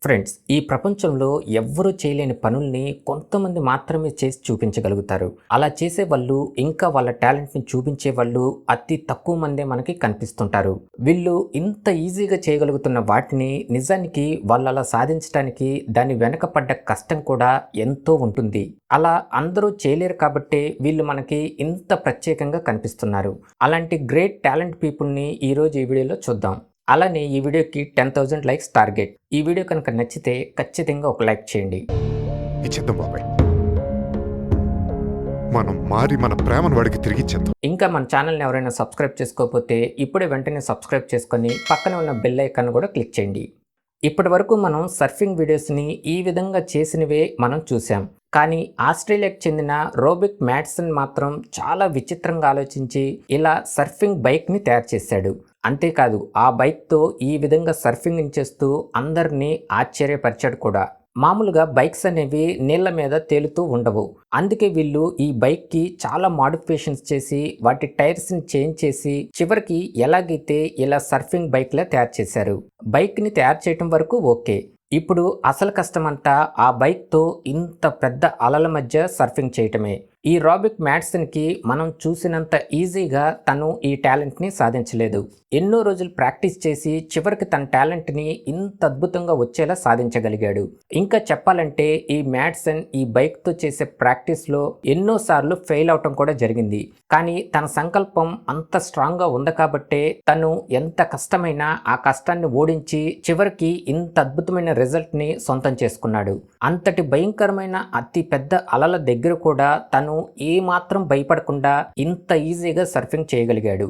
Friends, ఈ ప్రపంచంలో ఎవ్వరూ చేయలేని పనుల్ని కొంతమంది మాత్రమే చేసి చూపించగలుగుతారు. అలా చేసేవాళ్ళు, ఇంకా వాళ్ళ టాలెంట్‌ని చూపించేవాళ్ళు అతి తక్కువ మందే మనకి కనిపిస్తుంటారు. వీళ్ళు ఇంత ఈజీగా చేయగలుగుతున్న వాటిని నిజానికి వాళ్ళలా సాధించటానికి దాని వెనక పడ్డ కష్టం కూడా ఎంతో ఉంటుంది. అలా అందరూ చేయలేరు కాబట్టే వీళ్ళు మనకి ఇంత ప్రత్యేకంగా కనిపిస్తున్నారు. అలాంటి గ్రేట్ టాలెంట్ పీపుల్‌ని ఈరోజు ఈ వీడియోలో చూద్దాం. అలానే ఈ వీడియోకి 10,000 లైక్స్ టార్గెట్. ఈ వీడియో కనుక నచ్చితే ఖచ్చితంగా ఒక లైక్ చేయండి. ఇచ్చేద్దాం బాబాయ్. మనం మారి మన ప్రేమను వాడికి తిరిగి ఇచ్చేద్దాం. ఇంకా మన ఛానల్ని ఎవరైనా సబ్స్క్రైబ్ చేసుకోకపోతే ఇప్పుడే వెంటనే సబ్స్క్రైబ్ చేసుకొని పక్కనే ఉన్న బెల్ ఐకాన్ కూడా క్లిక్ చేయండి. ఇప్పటి వరకు మనం సర్ఫింగ్ వీడియోస్ని ఈ విధంగా చేసినవే మనం చూసాం. కానీ ఆస్ట్రేలియాకు చెందిన రోబిక్ మ్యాట్సన్ మాత్రం చాలా విచిత్రంగా ఆలోచించి ఇలా సర్ఫింగ్ బైక్ని తయారు చేశాడు. అంతేకాదు ఆ బైక్తో ఈ విధంగా సర్ఫింగ్ చేస్తూ అందరినీ ఆశ్చర్యపరిచాడు కూడా. మామూలుగా బైక్స్ అనేవి నీళ్ల మీద తేలుతూ ఉండవు. అందుకే వీళ్ళు ఈ బైక్కి చాలా మాడిఫికేషన్స్ చేసి వాటి టైర్స్ని చేంజ్ చేసి చివరికి ఎలాగైతే ఇలా సర్ఫింగ్ బైక్లా తయారు చేశారు. బైక్ని తయారు చేయటం వరకు ఓకే. ఇప్పుడు అసలు కష్టమంతా ఆ బైక్తో ఇంత పెద్ద అలల మధ్య సర్ఫింగ్ చేయటమే. ఈ రోబిక్ మ్యాట్సన్కి మనం చూసినంత ఈజీగా తను ఈ టాలెంట్ని సాధించలేదు. ఎన్నో రోజులు ప్రాక్టీస్ చేసి చివరికి తన టాలెంట్ని ఇంత అద్భుతంగా వచ్చేలా సాధించగలిగాడు. ఇంకా చెప్పాలంటే ఈ మ్యాట్సన్ ఈ బైక్తో చేసే ప్రాక్టీస్లో ఎన్నోసార్లు ఫెయిల్ అవటం కూడా జరిగింది. కానీ తన సంకల్పం అంత స్ట్రాంగ్గా ఉంది కాబట్టే తను ఎంత కష్టమైనా ఆ కష్టాన్ని ఓడించి చివరికి ఇంత అద్భుతమైన రిజల్ట్ని సొంతం చేసుకున్నాడు. అంతటి భయంకరమైన అతి పెద్ద అలల దగ్గర కూడా తను ఏమాత్రం భయపడకుండా ఇంత ఈజీగా సర్ఫింగ్ చేయగలిగాడు.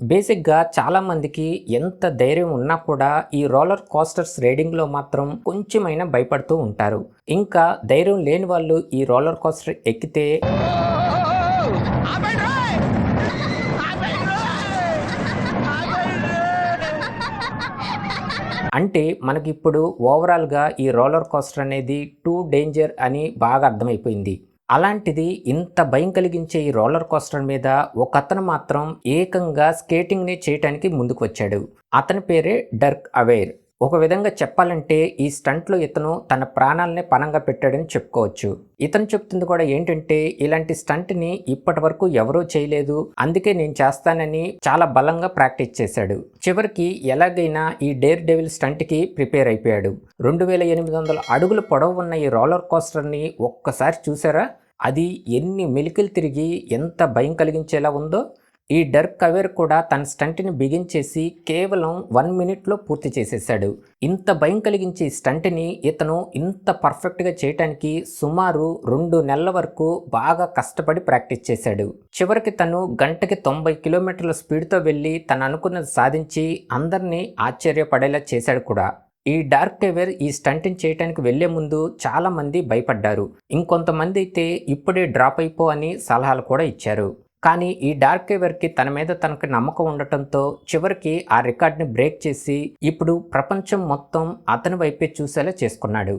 బేసిక్గా చాలామందికి ఎంత ధైర్యం ఉన్నా కూడా ఈ రోలర్ కోస్టర్స్ రైడింగ్లో మాత్రం కొంచెమైనా భయపడుతూ ఉంటారు. ఇంకా ధైర్యం లేని వాళ్ళు ఈ రోలర్ కోస్టర్ ఎక్కితే అంటే మనకిప్పుడు ఓవరాల్గా ఈ రోలర్ కోస్టర్ అనేది టూ డేంజర్ అని బాగా అర్థమైపోయింది. అలాంటిది ఇంత భయం కలిగించే ఈ రోలర్ కోస్టర్ మీద ఒకతను మాత్రం ఏకంగా స్కేటింగ్ని చేయటానికి ముందుకు వచ్చాడు. అతని పేరే డర్క్ అవేర్. ఒక విధంగా చెప్పాలంటే ఈ స్టంట్లో ఇతను తన ప్రాణాలనే పణంగా పెట్టాడని చెప్పుకోవచ్చు. ఇతను చెప్తుంది కూడా ఏంటంటే ఇలాంటి స్టంట్ని ఇప్పటి వరకు ఎవరూ చేయలేదు, అందుకే నేను చేస్తానని చాలా బలంగా ప్రాక్టీస్ చేశాడు. చివరికి ఎలాగైనా ఈ డేర్ డెవిల్ స్టంట్కి ప్రిపేర్ అయిపోయాడు. 2800 అడుగుల పొడవు ఉన్న ఈ రోలర్ కోస్టర్ని ఒక్కసారి చూసారా? అది ఎన్ని మెలికలు తిరిగి ఎంత భయం కలిగించేలా ఉందో. ఈ డర్క్ అవేర్ కూడా తన స్టంట్ని బిగించేసి కేవలం 1 మినిట్లో పూర్తి చేసేసాడు. ఇంత భయం కలిగించే స్టంట్ని ఇతను ఇంత పర్ఫెక్ట్గా చేయటానికి సుమారు 2 నెలల వరకు బాగా కష్టపడి ప్రాక్టీస్ చేశాడు. చివరికి తను గంటకి 90 కిలోమీటర్ల స్పీడ్తో వెళ్ళి తను అనుకున్నది సాధించి అందరినీ ఆశ్చర్యపడేలా చేశాడు కూడా. ఈ డర్క్ అవేర్ ఈ స్టంట్ని చేయడానికి వెళ్లే ముందు చాలా మంది భయపడ్డారు. ఇంకొంతమంది అయితే ఇప్పుడే డ్రాప్ అయిపో అని సలహాలు కూడా ఇచ్చారు. కానీ ఈ డర్క్ అవేర్కి తన మీద తనకు నమ్మకం ఉండటంతో చివరికి ఆ రికార్డ్ని బ్రేక్ చేసి ఇప్పుడు ప్రపంచం మొత్తం అతని వైపే చూసేలా చేసుకున్నాడు.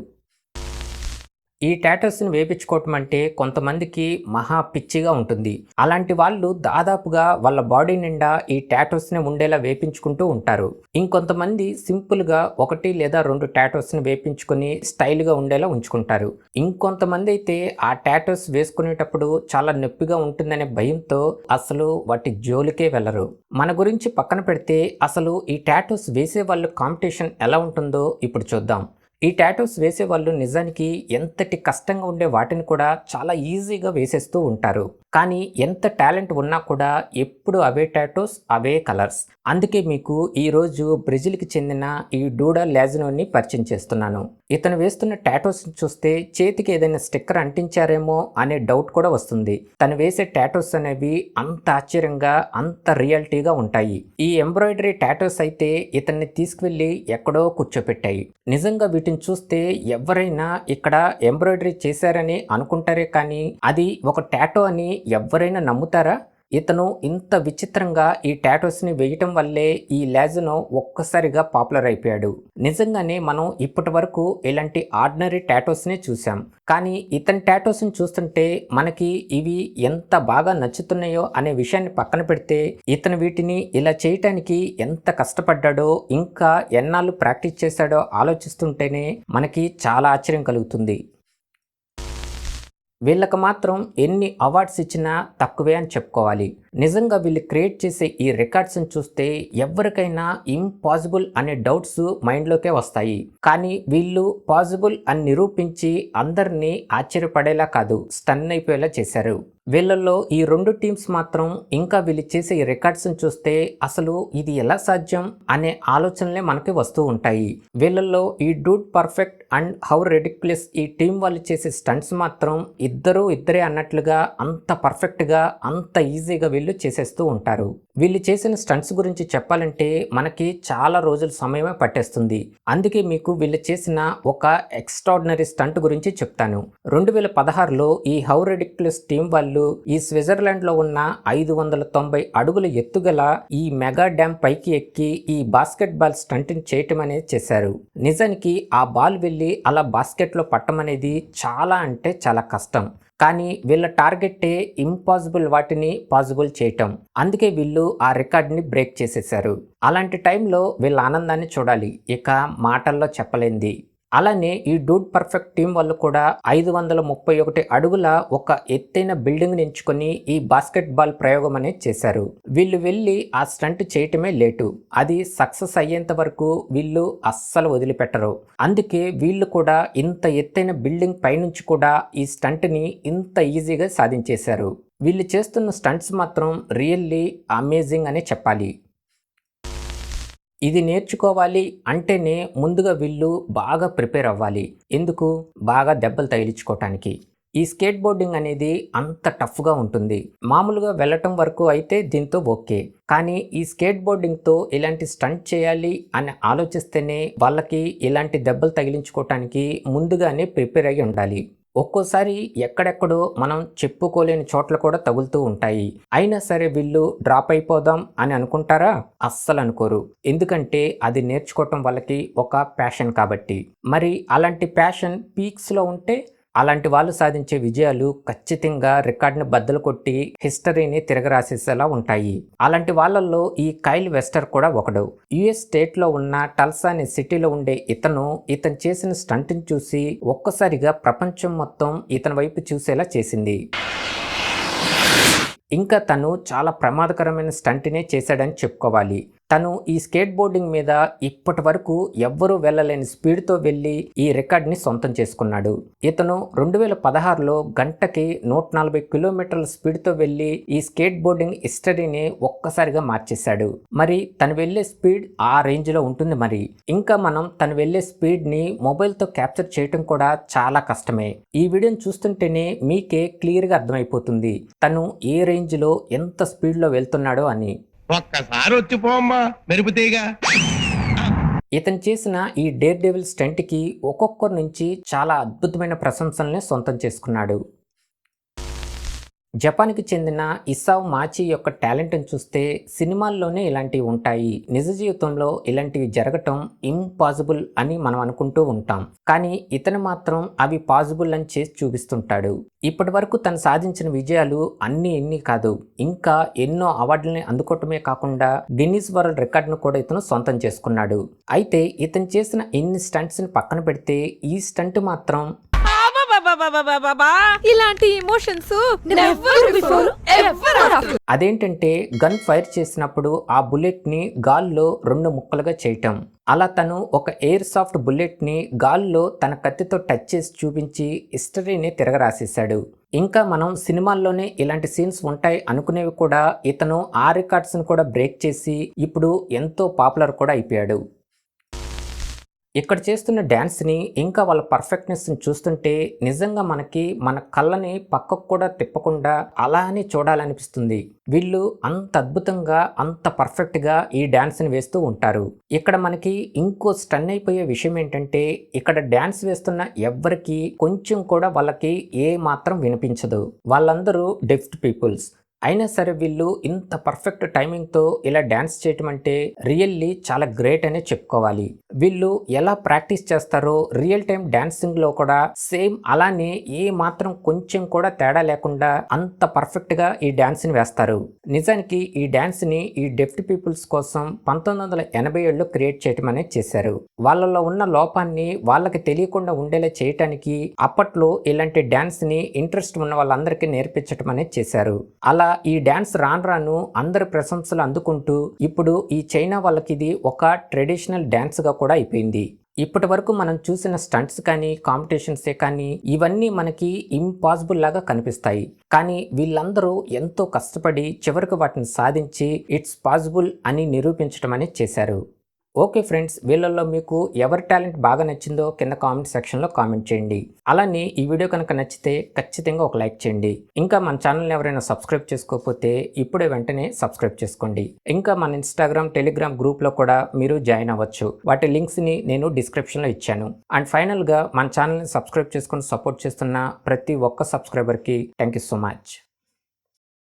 ఈ టాటూస్ని వేపించుకోవటం అంటే కొంతమందికి మహా పిచ్చిగా ఉంటుంది. అలాంటి వాళ్ళు దాదాపుగా వాళ్ళ బాడీ నిండా ఈ టాటూస్ని ఉండేలా వేపించుకుంటూ ఉంటారు. ఇంకొంతమంది సింపుల్గా 1 లేదా 2 టాటూస్ని వేపించుకొని స్టైల్గా ఉండేలా ఉంచుకుంటారు. ఇంకొంతమంది అయితే ఆ టాటూస్ వేసుకునేటప్పుడు చాలా నొప్పిగా ఉంటుందనే భయంతో అసలు వాటి జోలికే వెళ్ళరు. మన గురించి పక్కన పెడితే అసలు ఈ టాటూస్ వేసే వాళ్ళు కాంపిటీషన్ ఎలా ఉంటుందో ఇప్పుడు చూద్దాం. ఈ టాటూస్ వేసేవాళ్ళు నిజానికి ఎంతటి కష్టంగా ఉండే వాటిని కూడా చాలా ఈజీగా వేసేస్తూ ఉంటారు. కానీ ఎంత టాలెంట్ ఉన్నా కూడా ఎప్పుడు అవే టాటూస్, అవే కలర్స్. అందుకే మీకు ఈరోజు బ్రెజిల్కి చెందిన ఈ డూడా లాజినోని పరిచయం చేస్తున్నాను. ఇతను వేస్తున్న టాటూస్ని చూస్తే చేతికి ఏదైనా స్టిక్కర్ అంటించారేమో అనే డౌట్ కూడా వస్తుంది. తను వేసే టాటూస్ అనేవి అంత ఆశ్చర్యంగా, అంత రియాలిటీగా ఉంటాయి. ఈ ఎంబ్రాయిడరీ టాటూస్ అయితే ఇతన్ని తీసుకువెళ్ళి ఎక్కడో కూర్చోపెట్టాయి. నిజంగా వీటిని చూస్తే ఎవరైనా ఇక్కడ ఎంబ్రాయిడరీ చేశారని అనుకుంటారే కానీ అది ఒక టాటూ అని ఎవరైనా నమ్ముతారా? ఇతను ఇంత విచిత్రంగా ఈ టాటూస్ని వేయటం వల్లే ఈ లాజనో ఒక్కసారిగా పాపులర్ అయిపోయాడు. నిజంగానే మనం ఇప్పటి వరకు ఇలాంటి ఆర్డినరీ టాటూస్ని చూసాం, కానీ ఇతని టాటూస్ని చూస్తుంటే మనకి ఇవి ఎంత బాగా నచ్చుతున్నాయో అనే విషయాన్ని పక్కన పెడితే ఇతను వీటిని ఇలా చేయటానికి ఎంత కష్టపడ్డాడో, ఇంకా ఎన్నాళ్ళు ప్రాక్టీస్ చేశాడో ఆలోచిస్తుంటేనే మనకి చాలా ఆశ్చర్యం కలుగుతుంది. వీళ్ళకి మాత్రం ఎన్ని అవార్డ్స్ ఇచ్చినా తక్కువే అని చెప్పుకోవాలి. నిజంగా వీళ్ళు క్రియేట్ చేసే ఈ రికార్డ్స్ని చూస్తే ఎవరికైనా ఇంపాసిబుల్ అనే డౌట్స్ మైండ్లోకే వస్తాయి. కానీ వీళ్ళు పాసిబుల్ అని నిరూపించి అందరినీ ఆశ్చర్యపడేలా కాదు, స్టన్ అయిపోయేలా చేశారు. వీళ్ళల్లో ఈ 2 టీమ్స్ మాత్రం ఇంకా వీళ్ళు చేసే ఈ రికార్డ్స్ని చూస్తే అసలు ఇది ఎలా సాధ్యం అనే ఆలోచనలే మనకి వస్తూ ఉంటాయి. వీళ్ళల్లో ఈ Dude perfect and how ridiculous ఈ టీం వాళ్ళు చేసే స్టంట్స్ మాత్రం ఇద్దరే అన్నట్లుగా అంత పర్ఫెక్ట్గా అంత ఈజీగా వీళ్ళు చేసేస్తూ ఉంటారు. వీళ్ళు చేసిన స్టంట్స్ గురించి చెప్పాలంటే మనకి చాలా రోజుల సమయమే పట్టేస్తుంది. అందుకే మీకు వీళ్ళు చేసిన ఒక ఎక్స్ట్రాడినరీ స్టంట్ గురించి చెప్తాను. 2016లో ఈ హౌ రెడిక్యులస్ టీం వాళ్ళు ఈ స్విట్జర్లాండ్ లో ఉన్న 590 అడుగుల ఎత్తుగల ఈ మెగా డ్యామ్ పైకి ఎక్కి ఈ బాస్కెట్ బాల్ స్టంట్ చేయటం అనేది చేశారు. నిజానికి ఆ బాల్ వెళ్ళి అలా బాస్కెట్ లో పట్టడం అనేది చాలా అంటే చాలా కష్టం. కానీ వీళ్ళ టార్గెట్టే ఇంపాసిబుల్ వాటిని పాసిబుల్ చేయటం. అందుకే వీళ్ళు ఆ రికార్డ్ని బ్రేక్ చేసేశారు. అలాంటి టైంలో వీళ్ళ ఆనందాన్ని చూడాలి, ఇక మాటల్లో చెప్పలేంది. అలానే ఈ డూడ్ పర్ఫెక్ట్ టీం వాళ్ళు కూడా 531 అడుగుల ఒక ఎత్తైన బిల్డింగ్ని ఎంచుకొని ఈ బాస్కెట్ బాల్ ప్రయోగం అనేది చేశారు. వీళ్ళు వెళ్ళి ఆ స్టంట్ చేయటమే లేటు, అది సక్సెస్ అయ్యేంత వరకు వీళ్ళు అస్సలు వదిలిపెట్టరు. అందుకే వీళ్ళు కూడా ఇంత ఎత్తైన బిల్డింగ్ పైనుంచి కూడా ఈ స్టంట్ని ఇంత ఈజీగా సాధించేశారు. వీళ్ళు చేస్తున్న స్టంట్స్ మాత్రం రియల్లీ అమేజింగ్ అనే చెప్పాలి. ఇది నేర్చుకోవాలి అంటేనే ముందుగా వీళ్ళు బాగా ప్రిపేర్ అవ్వాలి. ఎందుకు? బాగా దెబ్బలు తగిలించుకోవటానికి. ఈ స్కేట్ బోర్డింగ్ అనేది అంత టఫ్గా ఉంటుంది. మామూలుగా వెళ్ళటం వరకు అయితే దీంతో ఓకే, కానీ ఈ స్కేట్ బోర్డింగ్తో ఇలాంటి స్టంట్ చేయాలి అని ఆలోచిస్తేనే వాళ్ళకి ఇలాంటి దెబ్బలు తగిలించుకోవటానికి ముందుగానే ప్రిపేర్ అయ్యి ఉండాలి. ఒక్కోసారి ఎక్కడెక్కడో మనం చెప్పుకోలేని చోట్ల కూడా తగులుతూ ఉంటాయి. అయినా సరే వీళ్ళు డ్రాప్ అయిపోదాం అని అనుకుంటారా? అస్సలు అనుకోరు. ఎందుకంటే అది నేర్చుకోవటం వాళ్ళకి ఒక ప్యాషన్ కాబట్టి. మరి అలాంటి ప్యాషన్ పీక్స్లో ఉంటే అలాంటి వాళ్ళు సాధించే విజయాలు ఖచ్చితంగా రికార్డుని బద్దలు కొట్టి హిస్టరీని తిరగరాసేసేలా ఉంటాయి. అలాంటి వాళ్ళల్లో ఈ కైల్ వెస్టర్ కూడా ఒకడు. యుఎస్ స్టేట్లో ఉన్న టల్సా అనే సిటీలో ఉండే ఇతను చేసిన స్టంట్ని చూసి ఒక్కసారిగా ప్రపంచం మొత్తం ఇతని వైపు చూసేలా చేసింది. ఇంకా తను చాలా ప్రమాదకరమైన స్టంట్నే చేశాడని చెప్పుకోవాలి. తను ఈ స్కేట్ బోర్డింగ్ మీద ఇప్పటి వరకు ఎవ్వరూ వెళ్ళలేని స్పీడ్తో వెళ్ళి ఈ రికార్డ్ని సొంతం చేసుకున్నాడు. ఇతను 2016లో గంటకి 140 కిలోమీటర్ల స్పీడ్తో వెళ్ళి ఈ స్కేట్ బోర్డింగ్ హిస్టరీని ఒక్కసారిగా మార్చేశాడు. మరి తను వెళ్ళే స్పీడ్ ఆ రేంజ్లో ఉంటుంది. మరి ఇంకా మనం తను వెళ్ళే స్పీడ్ని మొబైల్తో క్యాప్చర్ చేయటం కూడా చాలా కష్టమే. ఈ వీడియోని చూస్తుంటేనే మీకే క్లియర్గా అర్థమైపోతుంది తను ఏ రేంజ్లో ఎంత స్పీడ్లో వెళ్తున్నాడో అని. ఒక్కసారి వచ్చిపోమ్మా మెరుపుతీగా. ఇతను చేసిన ఈ డేర్ డెవిల్ స్టంట్కి ఒక్కొక్కరి నుంచి చాలా అద్భుతమైన ప్రశంసల్ని సొంతం చేసుకున్నాడు. జపాన్కి చెందిన ఇసావ్ మాచి యొక్క టాలెంట్ని చూస్తే సినిమాల్లోనే ఇలాంటివి ఉంటాయి, నిజ జీవితంలో ఇలాంటివి జరగటం ఇంపాసిబుల్ అని మనం అనుకుంటూ ఉంటాం. కానీ ఇతను మాత్రం అవి పాసిబుల్ అని చేసి చూపిస్తుంటాడు. ఇప్పటి వరకు తను సాధించిన విజయాలు అన్నీ కాదు, ఇంకా ఎన్నో అవార్డులని అందుకోవటమే కాకుండా గిన్నీస్ వరల్డ్ రికార్డును కూడా ఇతను సొంతం చేసుకున్నాడు. అయితే ఇతను చేసిన ఇన్ని స్టంట్స్ని పక్కన పెడితే ఈ స్టంట్ మాత్రం ఇలాంటి ఎమోషన్స్ అదేంటంటే గన్ ఫైర్ చేసినప్పుడు ఆ బుల్లెట్ ని గాల్లో 2 ముక్కలుగా చేయటం. అలా తను ఒక ఎయిర్ సాఫ్ట్ బుల్లెట్ ని గాల్లో తన కత్తితో టచ్ చేసి చూపించి హిస్టరీని తిరగరాసేశాడు. ఇంకా మనం సినిమాల్లోనే ఇలాంటి సీన్స్ ఉంటాయి అనుకునేవి కూడా ఇతను ఆ రికార్డ్స్ని కూడా బ్రేక్ చేసి ఇప్పుడు ఎంతో పాపులర్ కూడా అయిపోయాడు. ఇక్కడ చేస్తున్న డ్యాన్స్ని ఇంకా వాళ్ళ పర్ఫెక్ట్నెస్ని చూస్తుంటే నిజంగా మనకి మన కళ్ళని పక్కకు కూడా తిప్పకుండా అలానే చూడాలనిపిస్తుంది. వీళ్ళు అంత అద్భుతంగా అంత పర్ఫెక్ట్గా ఈ డ్యాన్స్ని వేస్తూ ఉంటారు. ఇక్కడ మనకి ఇంకో స్టన్ అయిపోయే విషయం ఏంటంటే ఇక్కడ డ్యాన్స్ వేస్తున్న ఎవ్వరికి కొంచెం కూడా వాళ్ళకి ఏ మాత్రం వినిపించదు. వాళ్ళందరూ డెఫ్ పీపుల్స్. అయినా సరే వీళ్ళు ఇంత పర్ఫెక్ట్ టైమింగ్తో ఇలా డ్యాన్స్ చేయటం అంటే రియల్లీ చాలా గ్రేట్ అనే చెప్పుకోవాలి. వీళ్ళు ఎలా ప్రాక్టీస్ చేస్తారో రియల్ టైం డాన్సింగ్లో కూడా సేమ్ అలానే ఏ మాత్రం కొంచెం కూడా తేడా లేకుండా అంత పర్ఫెక్ట్గా ఈ డాన్స్ని వేస్తారు. నిజానికి ఈ డాన్స్ని ఈ డెఫ్ట్ పీపుల్స్ కోసం 1987లో క్రియేట్ చేయటం అనేది చేశారు. వాళ్ళలో ఉన్న లోపాన్ని వాళ్ళకి తెలియకుండా ఉండేలా చేయటానికి అప్పట్లో ఇలాంటి డాన్స్ని ఇంట్రెస్ట్ ఉన్న వాళ్ళందరికీ నేర్పించటం అనేది చేశారు. అలా ఈ డాన్స్ రాను రాను అందరి ప్రశంసలు అందుకుంటూ ఇప్పుడు ఈ చైనా వాళ్ళకి ఇది ఒక ట్రెడిషనల్ డాన్స్గా కూడా అయిపోయింది. ఇప్పటి వరకు మనం చూసిన స్టంట్స్ కానీ కాంపిటీషన్సే కానీ ఇవన్నీ మనకి ఇంపాసిబుల్ లాగా కనిపిస్తాయి. కానీ వీళ్ళందరూ ఎంతో కష్టపడి చివరికి వాటిని సాధించి ఇట్స్ పాసిబుల్ అని నిరూపించడం అనేది చేశారు. ఓకే ఫ్రెండ్స్, వీళ్ళల్లో మీకు ఎవరి టాలెంట్ బాగా నచ్చిందో కింద కామెంట్ సెక్షన్లో కామెంట్ చేయండి. అలానే ఈ వీడియో కనుక నచ్చితే ఖచ్చితంగా ఒక లైక్ చేయండి. ఇంకా మన ఛానల్ని ఎవరైనా సబ్స్క్రైబ్ చేసుకోకపోతే ఇప్పుడే వెంటనే సబ్స్క్రైబ్ చేసుకోండి. ఇంకా మన ఇన్స్టాగ్రామ్, టెలిగ్రామ్ గ్రూప్లో కూడా మీరు జాయిన్ అవ్వచ్చు. వాటి లింక్స్ని నేను డిస్క్రిప్షన్లో ఇచ్చాను. అండ్ ఫైనల్గా మన ఛానల్ని సబ్స్క్రైబ్ చేసుకుని సపోర్ట్ చేస్తున్న ప్రతి ఒక్క సబ్స్క్రైబర్కి థ్యాంక్ యూ సో మచ్.